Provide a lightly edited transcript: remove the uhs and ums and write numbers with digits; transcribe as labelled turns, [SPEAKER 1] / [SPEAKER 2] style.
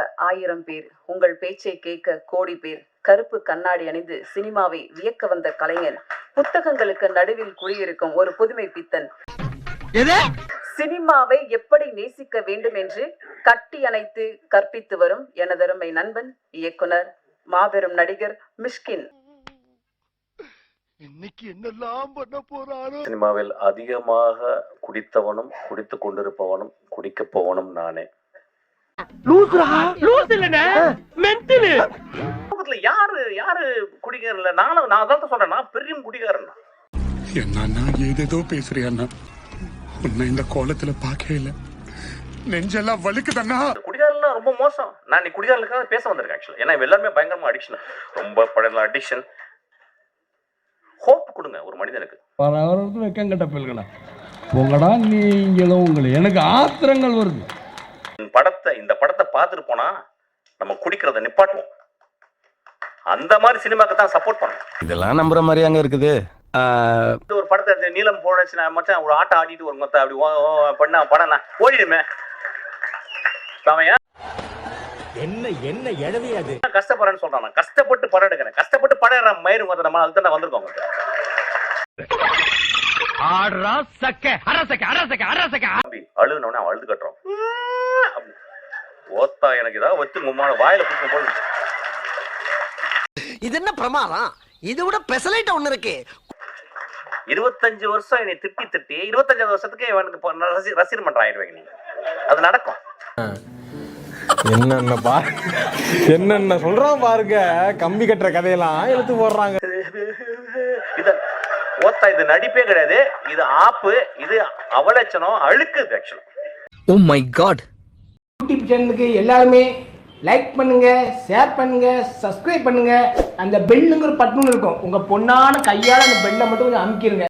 [SPEAKER 1] 1000 பேர், உங்கள் பேச்சை கேட்க கோடி பேர், கருப்பு கண்ணாடி அணிந்து சினிமாவை வியக்க வந்த கலைஞன், புத்தகங்களுக்கு நடுவில் குடியிருக்கும் ஒரு புதுமை பித்தன், சினிமாவை எப்படி நேசிக்க வேண்டும் என்று கட்டி அணைத்து கற்பித்து வரும் எனதருமை நண்பன், இயக்குனர், மாபெரும் நடிகர் மிஷ்கின்.
[SPEAKER 2] சினிமாவில் அதிகமாக குடித்தவனும் குடித்துக் கொண்டிருப்பவனும் குடிக்க போவனும் நானே. யாரு குடிகாரன்? நான் தான் சொல்றேன், நான் பெரிய குடிகாரன்.
[SPEAKER 3] என்ன ஏதேதோ பேசுறியா? உன்னை இந்த கோலத்துல பார்க்கவே இல்ல, நெஞ்செல்லாம் வலிக்குதண்ணா.
[SPEAKER 2] குடிகாரன் ரொம்ப மோசம். நான் நீ குடிகாரனுக்காக பேச வந்திருக்கேன் ஆக்சுவலா. ஏன்னா எல்லாருமே பயங்கரமா அடிக்ஷன், ரொம்ப பழைய அடிக்ஷன். ஹோப் கொடுங்க ஒரு மனிதனுக்கு.
[SPEAKER 4] வெக்கங்கட்ட பிள்ளைகளா போங்கடா நீங்களும் உங்களை, எனக்கு ஆத்திரங்கள் வருது.
[SPEAKER 2] இந்த படத்தை பார்த்துட்டு போனா நம்ம குடிக்கிறத நிப்பாட்டுவோம். அந்த மாதிரி சினிமாக்கு தான் சப்போர்ட் பண்ணணும்.
[SPEAKER 5] இதெல்லாம் நம்புற மாதிரி அங்க இருக்குது.
[SPEAKER 2] ஒரு படத்தை நீளம் போனச்சுன்னா மச்சான் ஒரு ஆட்டம் ஆடிட்டு ஒரு மொத்தம் அப்படி பண்ணா படம் ஓடிடுமே.
[SPEAKER 6] என்ன என்ன எழவே அது
[SPEAKER 2] கஷ்டப்படுறேன்னு சொல்றான். நான் கஷ்டப்பட்டு படம் எடுக்கிறேன், கஷ்டப்பட்டு படம் எடுற மயிறு மொத்தம் நம்ம அதுக்கு தான் வந்திருக்கோம். அழுகுனவனே அவன் அழுது கட்டுறோம். ஓத்தா எனக்கு ஏதாவது வச்சு உமான வாயில குடுக்கும் போது
[SPEAKER 6] இது என்ன பிரமாதம்? இது விட பெசலைட் ஒண்ணு இருக்கு.
[SPEAKER 2] 25 வருஷம் என்னை திட்டி 25 வருஷத்துக்கு இவனுக்கு ரசிகர் மன்றம் ஆயிடுவாங்க. நீங்க அது நடக்கும்.
[SPEAKER 7] என்னென்ன சொல்றான் பாருங்க. கம்பி கட்டுற கதையெல்லாம் எடுத்து போடுறாங்க.
[SPEAKER 2] ஓத்தா இது நடிப்பே கிடையாது, இது ஆப்பு, இது அவலட்சணம், அழுக்கு ஆக்சுவலா.
[SPEAKER 6] Oh my God.
[SPEAKER 8] யூடியூப் சேனலுக்கு எல்லாருமே லைக் பண்ணுங்க, ஷேர் பண்ணுங்க, சப்ஸ்கிரைப் பண்ணுங்க. அந்த பெல்லுங்கிற பட்டன் இருக்கும், உங்க பொண்ணான கையால அந்த பெல்லை மட்டும் கொஞ்சம் அமுக்கிடுங்க.